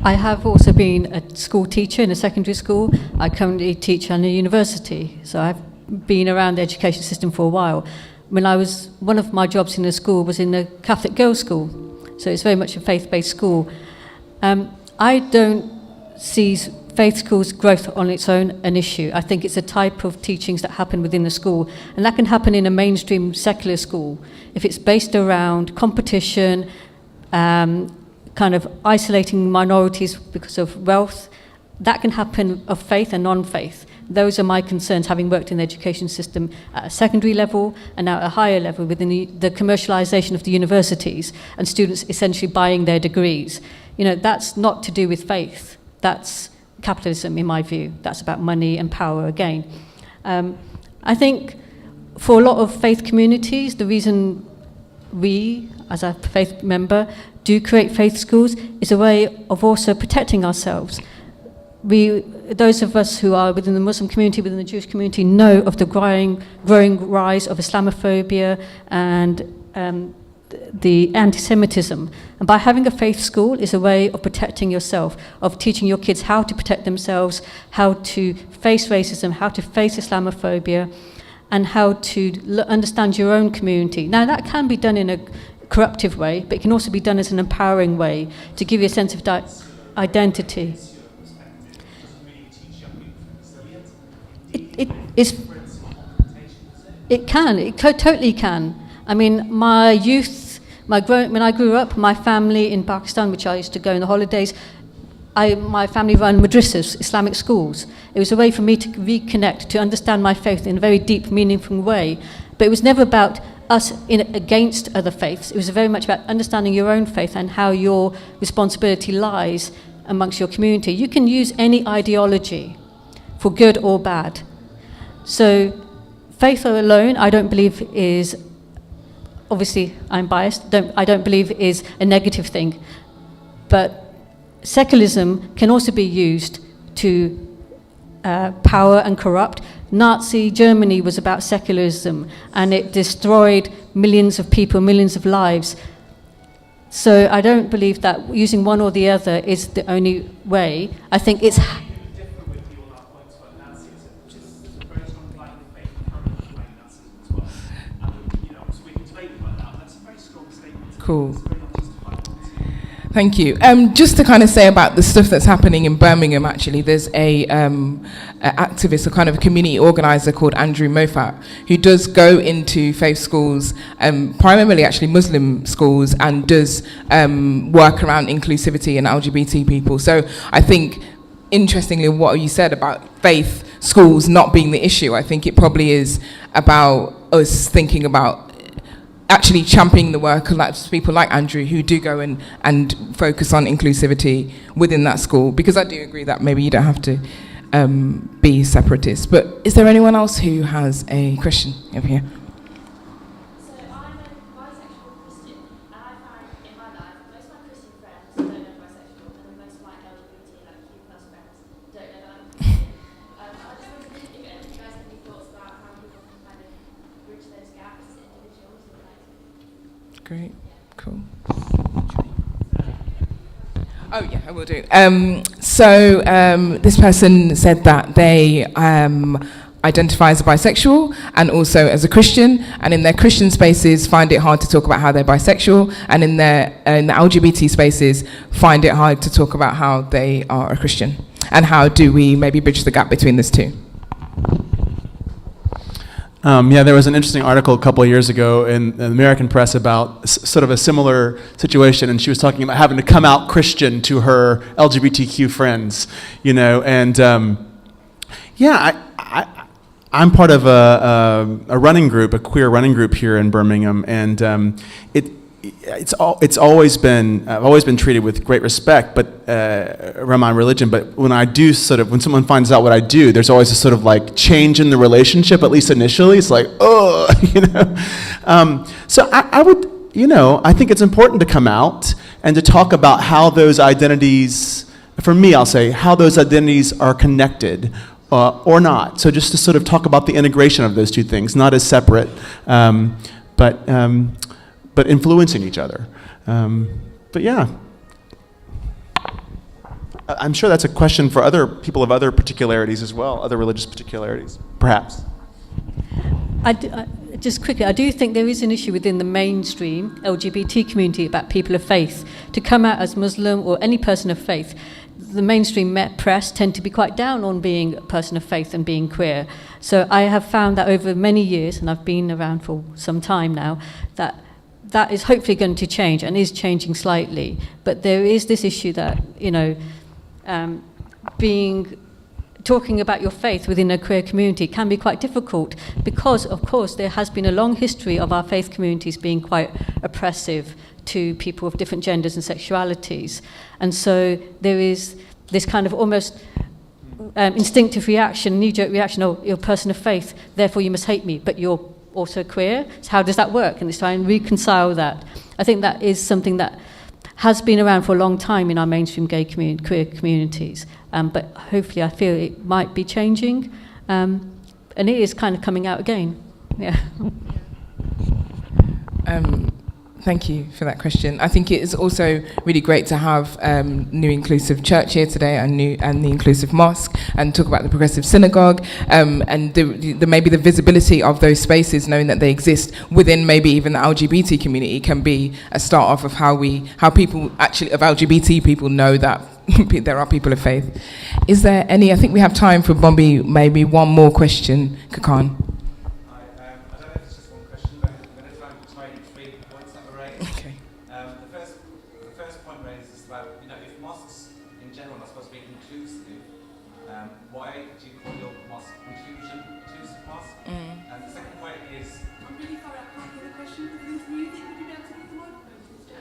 I have also been a school teacher in a secondary school. I currently teach at a university, so I've been around the education system for a while. One of my jobs in the school was in a Catholic girls' school, so it's very much a faith-based school. I don't see faith schools' growth on its own an issue. I think it's a type of teachings that happen within the school, and that can happen in a mainstream secular school. If it's based around competition, kind of isolating minorities because of wealth, that can happen of faith and non-faith. Those are my concerns, having worked in the education system at a secondary level and now at a higher level within the commercialisation of the universities and students essentially buying their degrees. You know, that's not to do with faith. That's capitalism, in my view. That's about money and power again. I think for a lot of faith communities, the reason we, as a faith member, do create faith schools is a way of also protecting ourselves. Those of us who are within the Muslim community, within the Jewish community, know of the growing rise of Islamophobia and the anti-Semitism. And by having a faith school is a way of protecting yourself, of teaching your kids how to protect themselves, how to face racism, how to face Islamophobia, and how to understand your own community. Now, that can be done in a corruptive way, but it can also be done as an empowering way to give you a sense of identity. It totally can. I mean, my youth, when I grew up, my family in Pakistan, which I used to go in the holidays, my family ran madrasas, Islamic schools. It was a way for me to reconnect, to understand my faith in a very deep, meaningful way. But it was never about us against other faiths. It was very much about understanding your own faith and how your responsibility lies amongst your community. You can use any ideology for good or bad. So faith alone, I don't believe is, obviously I'm biased, I don't believe is a negative thing. But secularism can also be used to power and corrupt. Nazi Germany was about secularism, and it destroyed millions of people, millions of lives. So I don't believe that using one or the other is the only way. I think it's... Cool. Thank you. Just to kind of say about the stuff that's happening in Birmingham, actually, there's a activist, a kind of a community organizer called Andrew Moffat, who does go into faith schools, primarily actually Muslim schools, and does work around inclusivity and LGBT people. So I think, interestingly, what you said about faith schools not being the issue, I think it probably is about us thinking about actually championing the work of people like Andrew who do go and focus on inclusivity within that school, because I do agree that maybe you don't have to be separatist. But is there anyone else who has a question over here? So I'm a bisexual Christian, and I find in my life most of my Christian friends don't know I'm bisexual, and then most of my LGBT, like Q+ friends, don't know that I'm Christian. I just wanted to think if you guys have any thoughts about how people can kind of bridge those gaps as individuals. Great, cool. Oh yeah, I will do. This person said that they identify as a bisexual and also as a Christian, and in their Christian spaces find it hard to talk about how they're bisexual, and in the LGBT spaces find it hard to talk about how they are a Christian. And how do we maybe bridge the gap between those two? There was an interesting article a couple of years ago in the American press about sort of a similar situation, and she was talking about having to come out Christian to her LGBTQ friends, you know, and I'm part of a running group, a queer running group here in Birmingham, and it's always been I've always been treated with great respect, but around my religion. But when I do when someone finds out what I do, there's always a sort of like change in the relationship. At least initially, it's like, oh, you know. So I would, you know, I think it's important to come out and to talk about how those identities. For me, I'll say how those identities are connected. Or not. So just to sort of talk about the integration of those two things, not as separate, but influencing each other. But yeah, I'm sure that's a question for other people of other particularities as well, other religious particularities, perhaps. Just quickly, I do think there is an issue within the mainstream LGBT community about people of faith. To come out as Muslim or any person of faith, the mainstream press tend to be quite down on being a person of faith and being queer. So I have found that over many years, and I've been around for some time now, that is hopefully going to change and is changing slightly. But there is this issue that, you know, talking about your faith within a queer community can be quite difficult because, of course, there has been a long history of our faith communities being quite oppressive to people of different genders and sexualities. And so there is this kind of almost instinctive reaction, knee-jerk reaction, oh, you're a person of faith, therefore you must hate me, but you're also queer. So how does that work? And it's trying to reconcile that. I think that is something that has been around for a long time in our mainstream queer communities. But hopefully I feel it might be changing. And it is kind of coming out again. Yeah. Thank you for that question. I think it is also really great to have New Inclusive Church here today and the Inclusive Mosque and talk about the Progressive Synagogue and maybe the visibility of those spaces, knowing that they exist within maybe even the LGBT community, can be a start off of how people actually of LGBT people know that there are people of faith. Is there any? I think we have time for Bobby. Maybe one more question, Kakan.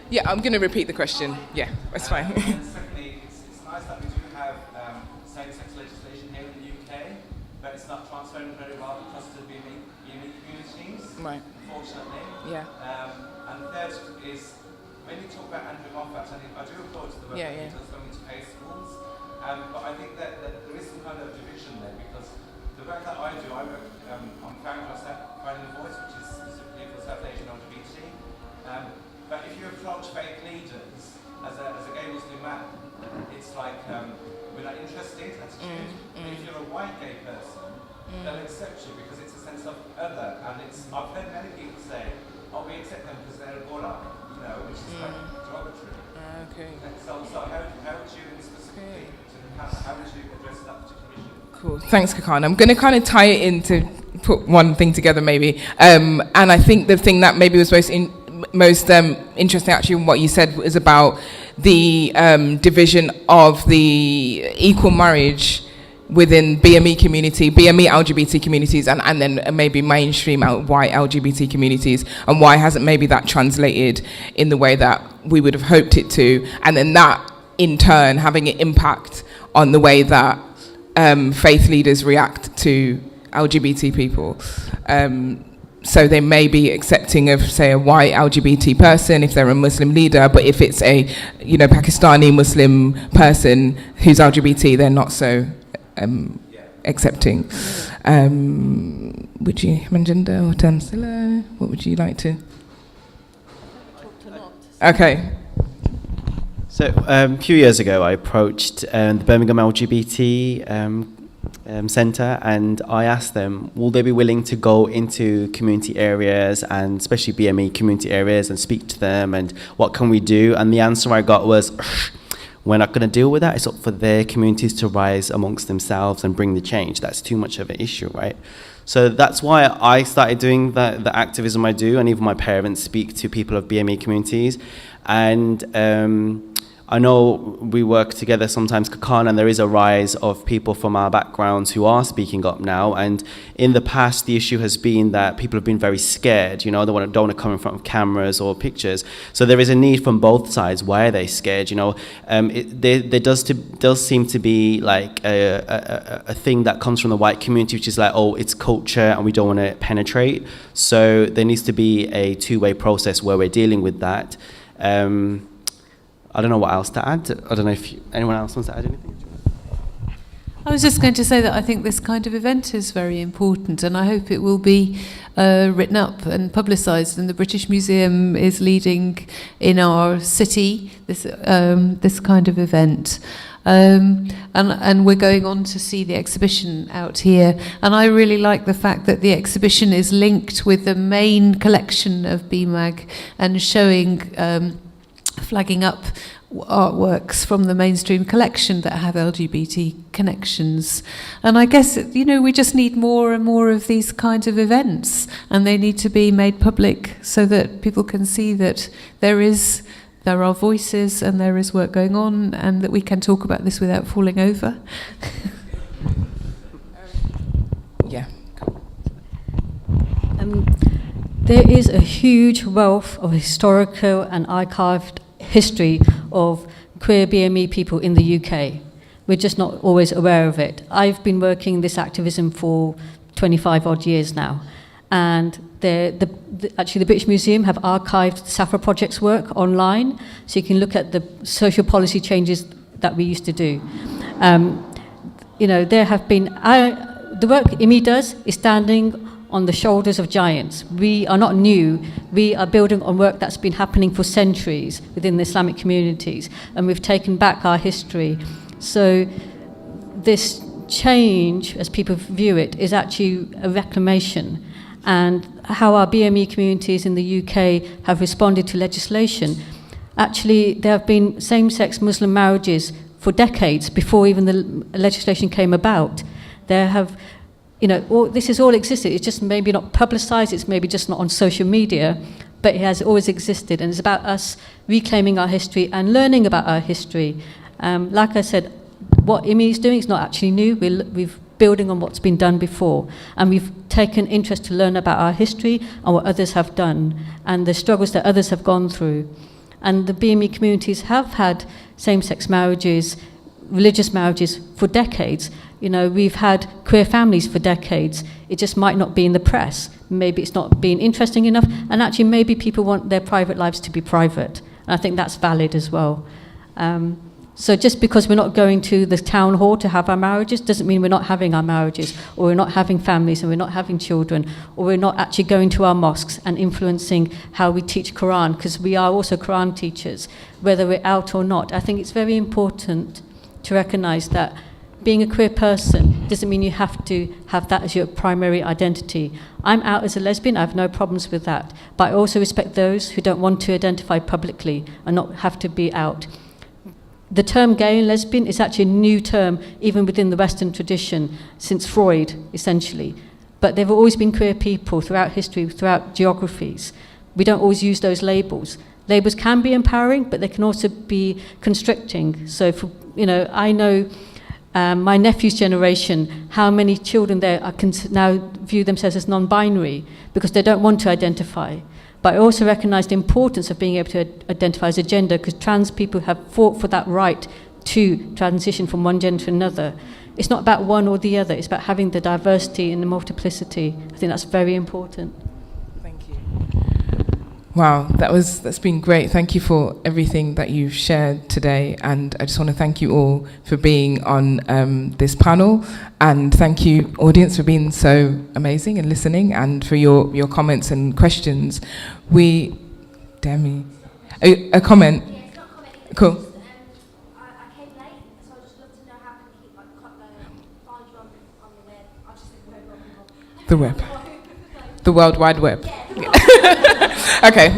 Yeah, I'm going to repeat the question. Yeah, that's fine. And secondly, it's nice that we do have same-sex legislation here in the UK, but it's not transferring very well across the BME communities, right. Unfortunately. Yeah. And the third is, when you talk about Andrew Moffat, I do applaud the work that he does going into pay schools, but I think that there is some kind of division there, because the work that I do, I'm founder of Finding a Voice, which is specifically for South Asian LGBT. But if you approach faith leaders as a gay Muslim man, it's like, we're not interested, attitude. But if you're a white gay person, they'll accept you because it's a sense of other. And I've heard many people say, oh, we accept them because they're a Gora, you know, which is like derogatory. Okay. So how would you specifically, how would you address that particular issue? Cool. Thanks, Kakan. I'm going to kind of tie it in to put one thing together maybe. And I think the thing that maybe was most interesting actually in what you said was about the division of the equal marriage within BME community, BME LGBT communities, and then maybe mainstream white LGBT communities, and why hasn't maybe that translated in the way that we would have hoped it to, and then that in turn having an impact on the way that faith leaders react to LGBT people. So they may be accepting of, say, a white LGBT person if they're a Muslim leader, but if it's a, Pakistani Muslim person who's LGBT, they're not so accepting. Would you, Manjinda or Tamsila, what would you like to? Okay. So a few years ago, I approached the Birmingham LGBT centre, and I asked them, will they be willing to go into community areas, and especially BME community areas, and speak to them, and what can we do? And the answer I got was, we're not going to deal with that. It's up for their communities to rise amongst themselves and bring the change. That's too much of an issue, right? So that's why I started doing the activism I do, and even my parents speak to people of BME communities. And I know we work together sometimes, Kakan, and there is a rise of people from our backgrounds who are speaking up now. And in the past, the issue has been that people have been very scared. You know, they don't want to come in front of cameras or pictures. So there is a need from both sides. Why are they scared? You know, there does seem to be like a thing that comes from the white community, which is like, oh, it's culture and we don't want to penetrate. So there needs to be a two-way process where we're dealing with that. I don't know what else to add. I don't know if anyone else wants to add anything. I was just going to say that I think this kind of event is very important, and I hope it will be written up and publicised. And the British Museum is leading in our city this kind of event. And we're going on to see the exhibition out here. And I really like the fact that the exhibition is linked with the main collection of Bmag and showing, flagging up artworks from the mainstream collection that have LGBT connections. And I guess, you know, we just need more and more of these kinds of events, and they need to be made public so that people can see that there are voices and there is work going on, and that we can talk about this without falling over. Yeah. There is a huge wealth of historical and archived history of queer BME people in the UK. We're just not always aware of it. I've been working this activism for 25 odd years now, and actually the British Museum have archived Sappho Project's work online, so you can look at the social policy changes that we used to do. You know, there have been, the work IMI does is standing on the shoulders of giants. We are not new. We are building on work that's been happening for centuries within the Islamic communities, and we've taken back our history. So this change, as people view it, is actually a reclamation. And how our BME communities in the UK have responded to legislation. Actually, there have been same-sex Muslim marriages for decades before even the legislation came about. There have, you know, this has all existed. It's just maybe not publicised, it's maybe just not on social media, but it has always existed. And it's about us reclaiming our history and learning about our history. Like I said, what IMI is doing is not actually new. We've building on what's been done before. And we've taken interest to learn about our history and what others have done and the struggles that others have gone through. And the BME communities have had same-sex marriages, religious marriages for decades. You know, we've had queer families for decades. It just might not be in the press. Maybe it's not being interesting enough. And actually, maybe people want their private lives to be private. And I think that's valid as well. So just because we're not going to the town hall to have our marriages doesn't mean we're not having our marriages, or we're not having families, and we're not having children, or we're not actually going to our mosques and influencing how we teach Quran, because we are also Quran teachers, whether we're out or not. I think it's very important to recognise that being a queer person doesn't mean you have to have that as your primary identity. I'm out as a lesbian, I have no problems with that. But I also respect those who don't want to identify publicly and not have to be out. The term gay and lesbian is actually a new term, even within the Western tradition, since Freud, essentially. But there have always been queer people throughout history, throughout geographies. We don't always use those labels. Labels can be empowering, but they can also be constricting. So, I know my nephew's generation, how many children there can now view themselves as non-binary because they don't want to identify. But I also recognise the importance of being able to identify as a gender, because trans people have fought for that right to transition from one gender to another. It's not about one or the other, it's about having the diversity and the multiplicity. I think that's very important. Thank you. Wow, that's been great. Thank you for everything that you've shared today, and I just want to thank you all for being on this panel, and thank you, audience, for being so amazing and listening, and for your comments and questions. A comment? Yeah, it's not commenting. Cool. I came late, so I'd just love to know how I can keep find you on the web. I'll just think web. The web. The World Wide Web. Okay.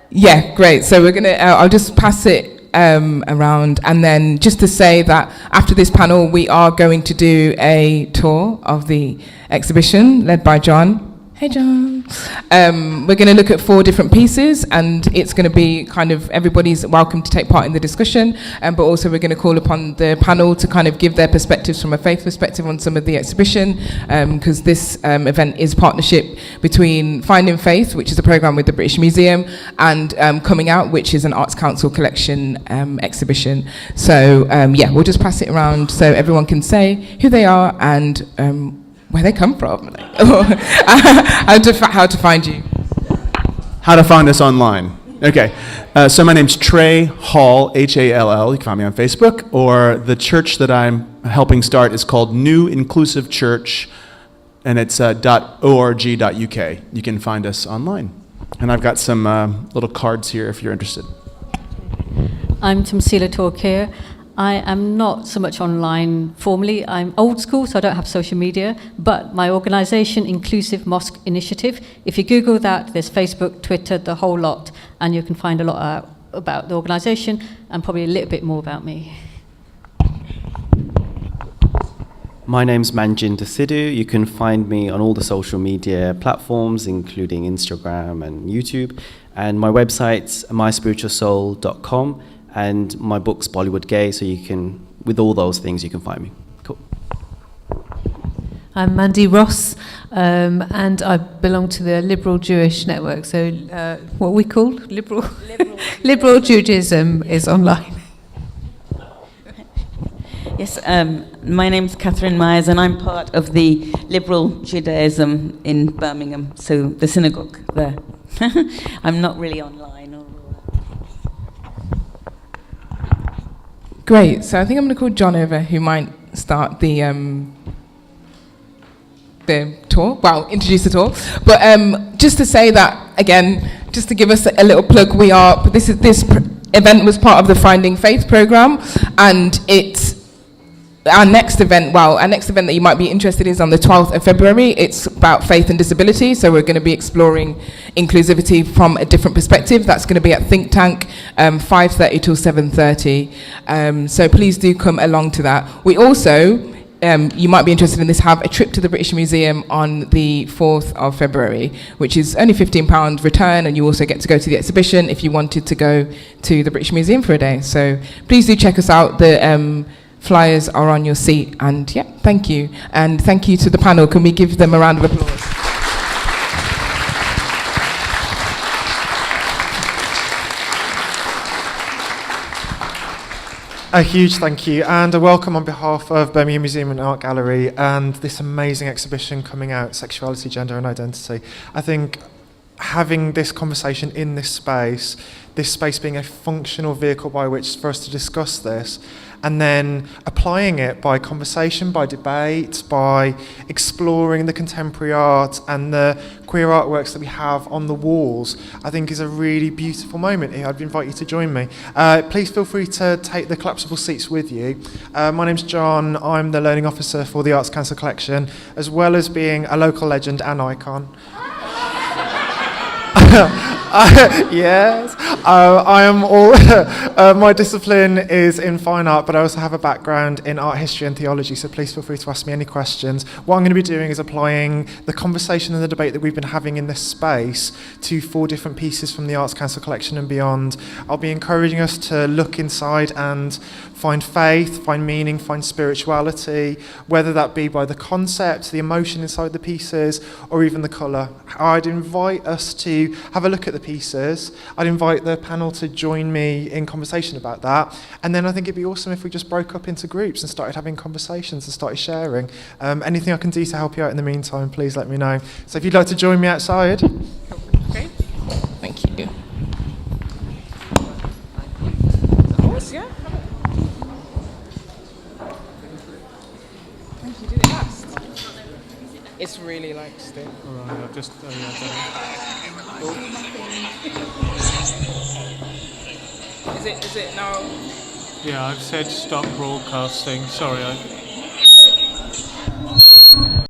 Yeah, great. So we're gonna. I'll just pass it around, and then just to say that after this panel, we are going to do a tour of the exhibition led by John. Hey, John. We're going to look at 4 different pieces, and it's going to be kind of everybody's welcome to take part in the discussion, but also we're going to call upon the panel to kind of give their perspectives from a faith perspective on some of the exhibition, because this event is partnership between Finding Faith, which is a programme with the British Museum, and Coming Out, which is an Arts Council collection exhibition. So, yeah, we'll just pass it around so everyone can say who they are and where they come from, how to find you. How to find us online. Okay, so my name's Trey Hall, Hall. You can find me on Facebook, or the church that I'm helping start is called New Inclusive Church, and it's .org.uk. You can find us online. And I've got some little cards here if you're interested. I'm Tamsila Torkir. I am not so much online formally. I'm old school, so I don't have social media, but my organisation, Inclusive Mosque Initiative, if you Google that, there's Facebook, Twitter, the whole lot, and you can find a lot out about the organisation and probably a little bit more about me. My name's Manjinder Sidhu. You can find me on all the social media platforms, including Instagram and YouTube, and my website's myspiritualsoul.com. And my book's Bollywood Gay, so you can, with all those things, you can find me. Cool. I'm Mandy Ross, and I belong to the Liberal Jewish Network. So, what are we called? Liberal Judaism is online. Yes, my name's Catherine Myers, and I'm part of the Liberal Judaism in Birmingham, so the synagogue there. I'm not really online. Great. So I think I'm going to call John over, who might start the tour. Well, introduce the tour. But just to say that again, just to give us a little plug, this event was part of the Finding Faith program, and it's our next event that you might be interested in is on the 12th of February. It's about faith and disability, so we're going to be exploring inclusivity from a different perspective. That's going to be at Think Tank, 5:30 till 7:30. So please do come along to that. We also, you might be interested in this, have a trip to the British Museum on the 4th of February, which is only £15 return, and you also get to go to the exhibition if you wanted to go to the British Museum for a day. So please do check us out. The flyers are on your seat, and yeah, thank you. And thank you to the panel. Can we give them a round of applause? A huge thank you and a welcome on behalf of Birmingham Museum and Art Gallery and this amazing exhibition Coming Out, Sexuality, Gender and Identity. I think having this conversation in this space being a functional vehicle by which for us to discuss this, and then applying it by conversation, by debate, by exploring the contemporary art and the queer artworks that we have on the walls, I think is a really beautiful moment here. I'd invite you to join me. Please feel free to take the collapsible seats with you. My name's John. I'm the Learning Officer for the Arts Council Collection, as well as being a local legend and icon. Yes, I am all. My discipline is in fine art, but I also have a background in art history and theology. So please feel free to ask me any questions. What I'm going to be doing is applying the conversation and the debate that we've been having in this space to 4 different pieces from the Arts Council Collection and beyond. I'll be encouraging us to look inside and find faith, find meaning, find spirituality, whether that be by the concept, the emotion inside the pieces, or even the colour. I'd invite us to have a look at the pieces. I'd invite the panel to join me in conversation about that. And then I think it'd be awesome if we just broke up into groups and started having conversations and started sharing. Anything I can do to help you out in the meantime, please let me know. So if you'd like to join me outside. Okay. Thank you. Of course, yeah. Thank you. Did it last? It's really like still. All right, I've just done it. Is it now? Yeah, I've said stop broadcasting. Sorry,